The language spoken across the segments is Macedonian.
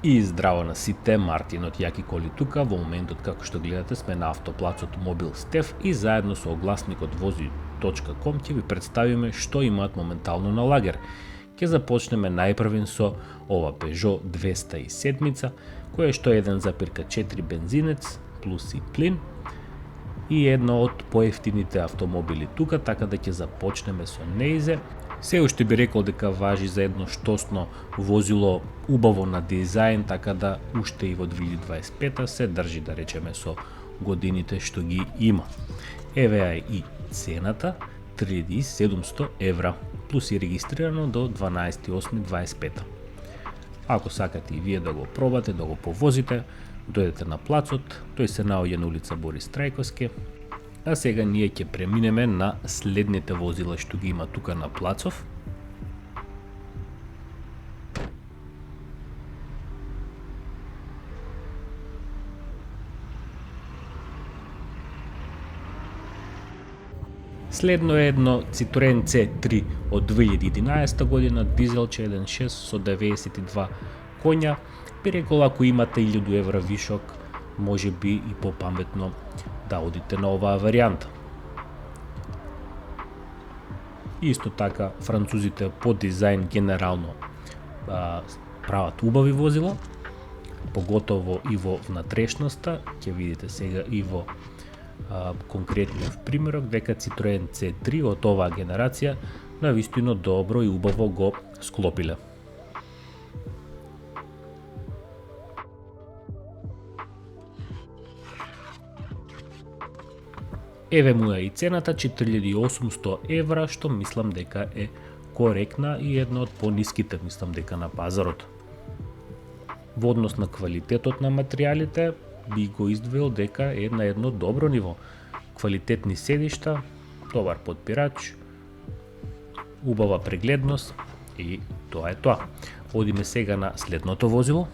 И здраво на сите, Мартин од Јаки коли тука. Во моментот како што гледате сме на автоплацот Мобил Стеф и заедно со огласникот Вози.com ќе ви представиме што имаат моментално на лагер. Ќе започнеме најпрвен со ова Peugeot 207, која што е 1,4 бензинец плюс и плин и едно од поевтините автомобили тука, така да ќе започнеме со неизе. Се уште би рекол дека важи за едно штосно возило, убаво на дизајн, така да уште и во 2025 се држи, да речеме, со годините што ги има. Еве ја и цената, 3700 евра, плюс и регистрирано до 12.8.25. Ако сакате и вие да го пробате, да го повозите, дојдете на плацот, тој се наоѓа на улица Борис Трајковски. А сега ние ќе преминеме на следните возила што ги има тука на плацов. Следно е едно Citroen C3 од 2011 година, дизелче 1.6 со 92 коња. Би рекол, ако имате 1000 евра вишок, може би и попаметно да одите на оваа варијанта. Исто така, французите по дизајн генерално прават убави возила, поготово и во внатрешноста. Ќе видите сега и во конкретниот примерок дека Citroen C3 од оваа генерација навистина добро и убаво го склопиле. Еве му е и цената, 4800 евра, што мислам дека е коректна и една од пониските, мислам дека на пазарот. Во однос на квалитетот на материјалите, би го издвоил дека е на едно добро ниво. Квалитетни седишта, добар подпирач, убава прегледност и тоа е тоа. Одиме сега на следното возило.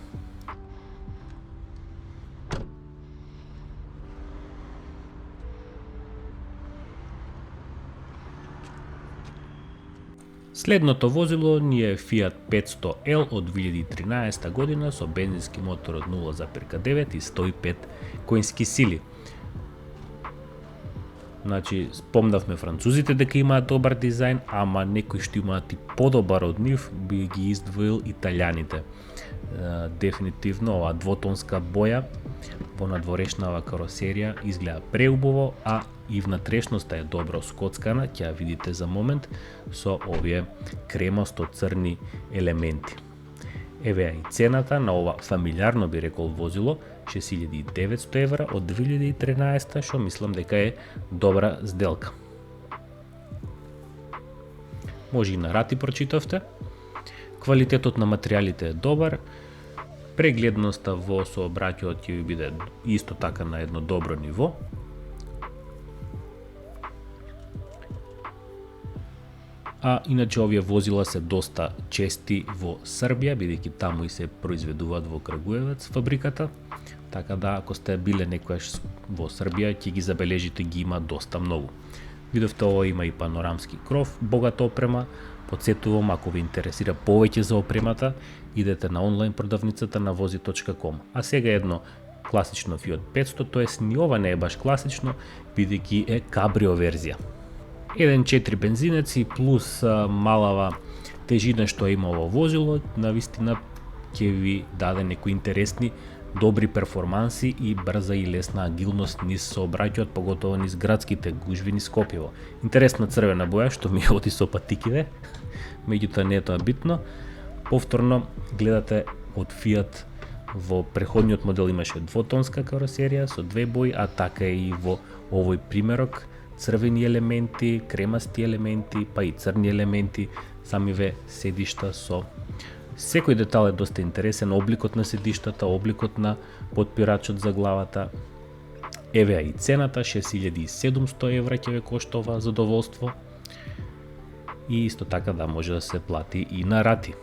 Следното возило ни е Fiat 500L од 2013 година со бензински мотор од 0,9 и 105 коњски сили. Значи, спомнавме французите дека имаат добар дизајн, ама некои што имаат и подобар од нив би ги издвоил италијаните. Дефинитивно оваа двотонска боја во надворешнава каросерија изгледа преубаво, а и внатрешноста е добро скоцкана, ќе ја видите за момент со овие кремасто црни елементи. Еве ја и цената на ова фамилиарно би рекол возило, 6900 евра од 2013, што мислам дека е добра сделка. Може и на рати прочитавте. Квалитетот на материјалите е добар, прегледноста во сообраќајот ќе ви биде исто така на едно добро ниво. А иначе овие возила се доста чести во Србија, бидејќи таму и се произведуваат во Крагуевец фабриката, така да ако сте биле некојаш во Србија ќе ги забележите, ги има доста многу. Видовте, ова има и панорамски кров, богата опрема. Подсетувам, ако ви интересира повеќе за опремата, идете на онлайн продавницата на Вози.com. А сега едно класично Fiat 500, тоест ни ова не е баш класично, бидејќи е кабрио верзија. 1.4 бензинец и плюс малава тежина што има ово возило, навистина ќе ви даде некои интересни, добри перформанси и брза и лесна агилност низ сообраќајот, поготово низ градските гужви низ Скопјево. Интересна црвена боја што ми оди со патикиве, меѓутоа не е тоа битно. Повторно гледате од Fiat во преходниот модел имаше двотонска каросерија со две бои, а така и во овој примерок црвени елементи, кремасти елементи, па и црни елементи, самиве седишта со секој детал е доста интересен, обликот на седиштата, обликот на подпирачот за главата. Еве и цената, 6700 евра ќе ве кошта ова задоволство. И исто така да може да се плати и на рати.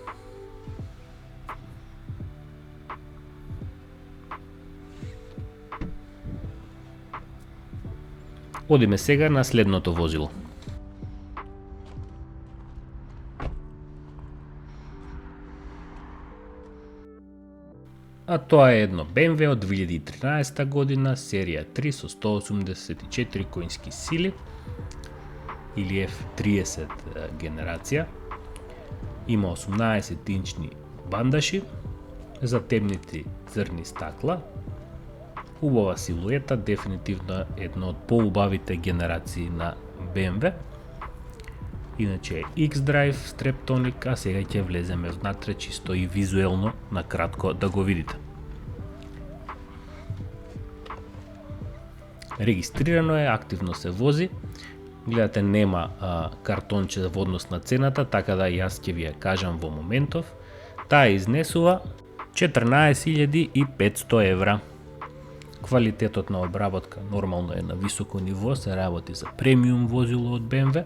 Одиме сега на следното возило. А тоа е едно BMW од 2013 година, серија 3 со 184 коњски сили или F30 генерација. Има 18-инчни бандаши, затемнити црни стакла, убава силуета, дефинитивно едно од поубавите генерации на BMW. Иначе е X-Drive Streptonic, а сега ќе влеземе внатре чисто и визуелно на кратко да го видите. Регистрирано е, активно се вози. Гледате, нема картонче во однос на цената, така да јас ќе ви ја кажам во моментов. Таа изнесува 14.500 евра. Квалитетот на обработка нормално е на високо ниво, се работи за премиум возило од BMW.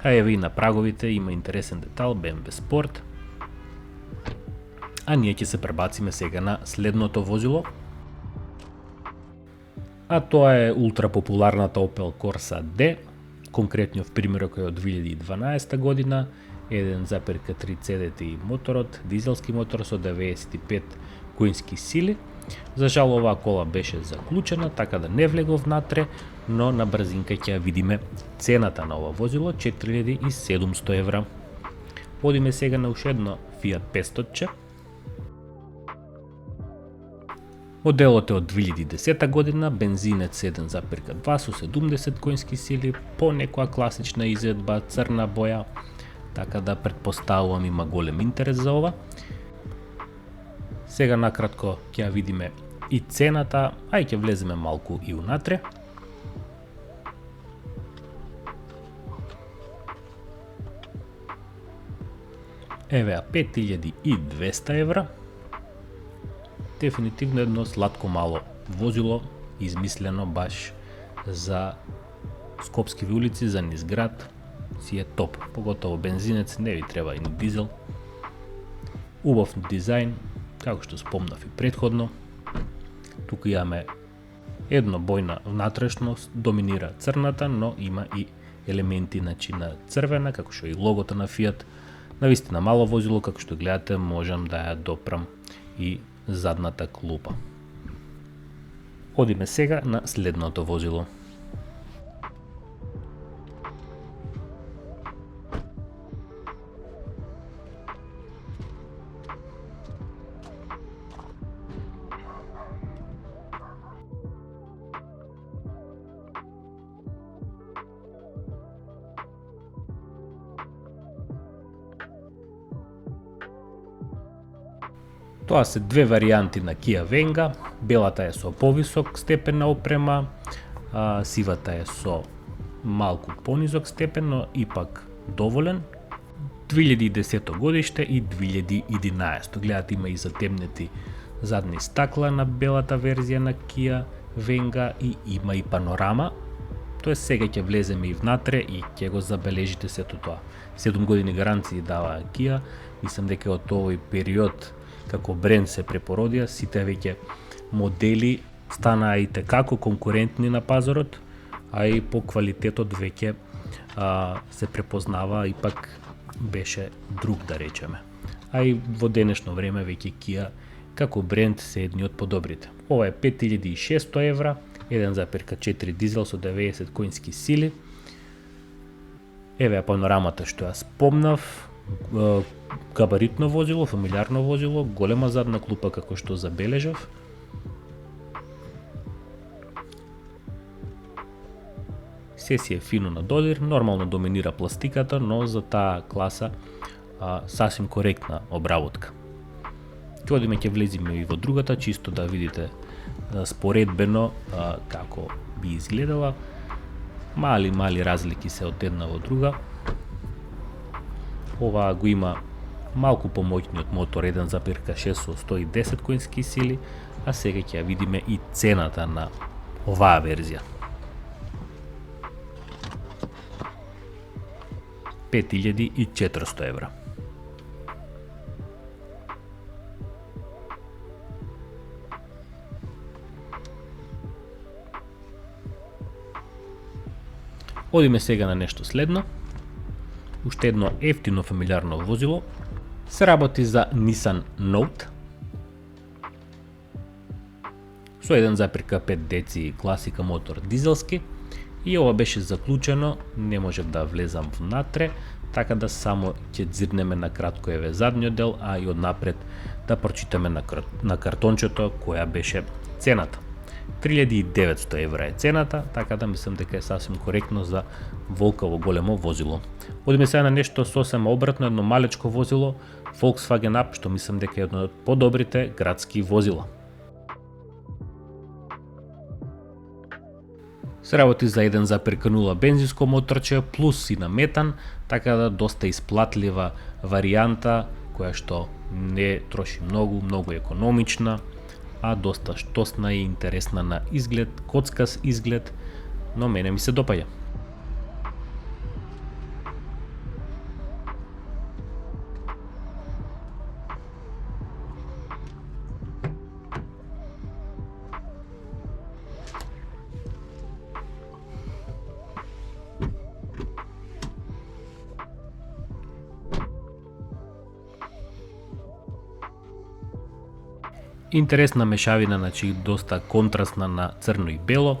А еве и на праговите има интересен детал, BMW Sport. А ние ќе се пребациме сега на следното возило. А тоа е ултра популарната Opel Corsa D, конкретниот примерок е од 2012 година, 1,3 CDTI моторот, дизелски мотор со 95 коњски сили. За жал оваа кола беше заклучена, така да не влегов внатре, но на брзинка ќе ја видиме цената на ова возило, 4700 евра. Одиме сега на уште едно Fiat 500. Моделот е од 2010 година, бензинец 1,2 со 70 коњски сили, по некоја класична изедба, црна боја, така да претпоставувам има голем интерес за ова. Сега накратко ќе ја видиме и цената, а и ќе влеземе малку и унатре. Еве 5200 евра. Дефинитивно едно сладко мало возило, измислено баш за скопскиви улици, за низ град, си е топ. Поготово бензинец, не ви треба и ни дизел. Убав дизајн, како што спомнав и претходно. Тука имаме еднобојна внатрешност, доминира црната, но има и елементи на црвена, како што и логото на Fiat. Навистина мало возило, како што гледате, можам да ја допрам и задната клупа. Одиме сега на следното возило. Тоа се две варијанти на Kia Venga, белата е со повисок степен на опрема, сивата е со малку понизок степен, но ипак доволен. 2010 годиште и 2011. Гледате, има и затемнети задни стакла на белата верзија на Kia Venga и има и панорама. Тоа сега ќе влеземе и внатре и ќе го забележите сето тоа. 7 години гаранции дава Kia, мислам дека од овој период како бренд се препородија, сите веќе модели станаа и tekako конкурентни на пазарот, а и по квалитетот веќе се препознава, ипак беше друг, да речеме. А и во денешно време веќе Kia како бренд се едни од подобрите. Ова е 5600 евра, 1,4 дизел со 90 коњски сили. Еве панорамата што ја спомнав, габаритно возило, фамилиарно возило, голема задна клупа како што забележав. Се си е фино на додир, нормално доминира пластиката, но за таа класа сасвим коректна обработка. Ќе одиме, ќе влезиме и во другата, чисто да видите споредбено како би изгледала. Мали разлики се од една во друга. Ова го има малку помоќниот мотор, 1,6 со 110 коњски сили, а сега ќе ја видиме и цената на оваа верзија. 5400 евра. Одиме сега на нешто следно. Уште едно ефтино фамилиарно возило. Се работи за Nissan Note со 1,5 деци класика мотор дизелски, и ова беше заклучено, не можев да влезам внатре, така да само ќе дзирнеме на кратко еве задниот дел, а и однапред да прочитаме на картончето која беше цената. 3900 евра е цената, така да мислам дека е сасвим коректно за волкаво големо возило. Одиме сега на нешто сосема обратно, едно малечко возило, Volkswagen Up, што мислам дека е едно од подобрите градски возила. Се работи за 1,0 бензинско моторче плюс и на метан, така да доста исплатлива варијанта која што не троши многу економична, а доста штосна и интересна на изглед, коцкас изглед, но мене ми се допаѓа. Интересна мешавина, значи доста контрастна на црно и бело,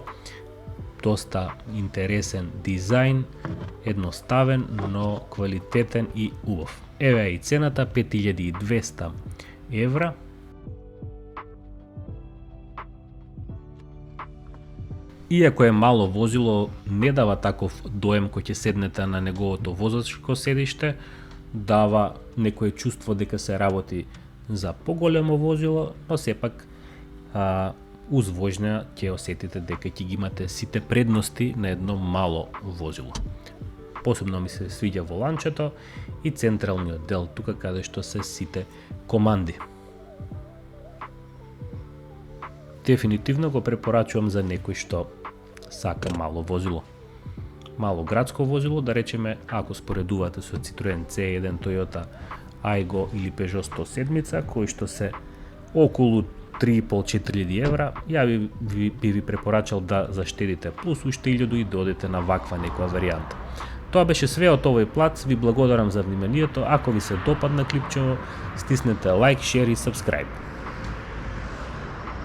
доста интересен дизајн, едноставен, но квалитетен и убав. Еве и цената, 5200 евра. Иако е мало возило, не дава таков доем кој ќе седнете на неговото возачко седиште, дава некое чувство дека се работи за поголемо возило, но сепак уз воžnја ќе осетите дека ќе ги имате сите предности на едно мало возило. Посебно ми се свиѓа воланчето и централниот дел тука каде што се сите команди. Дефинитивно го препорачувам за некој што сака мало возило. Мало градско возило, да речеме, ако споредувате со Citroen C1, Toyota Aygo или Peugeot 107, кои што се околу 3.500-4.000 евра, ја би ви препорачал да заштедите плюс уште 1000 и да одите на ваква некоја варијанта. Тоа беше све од овој плац, ви благодарам за вниманието, ако ви се допадна клипчево, стиснете лайк, шер и сабскрајб.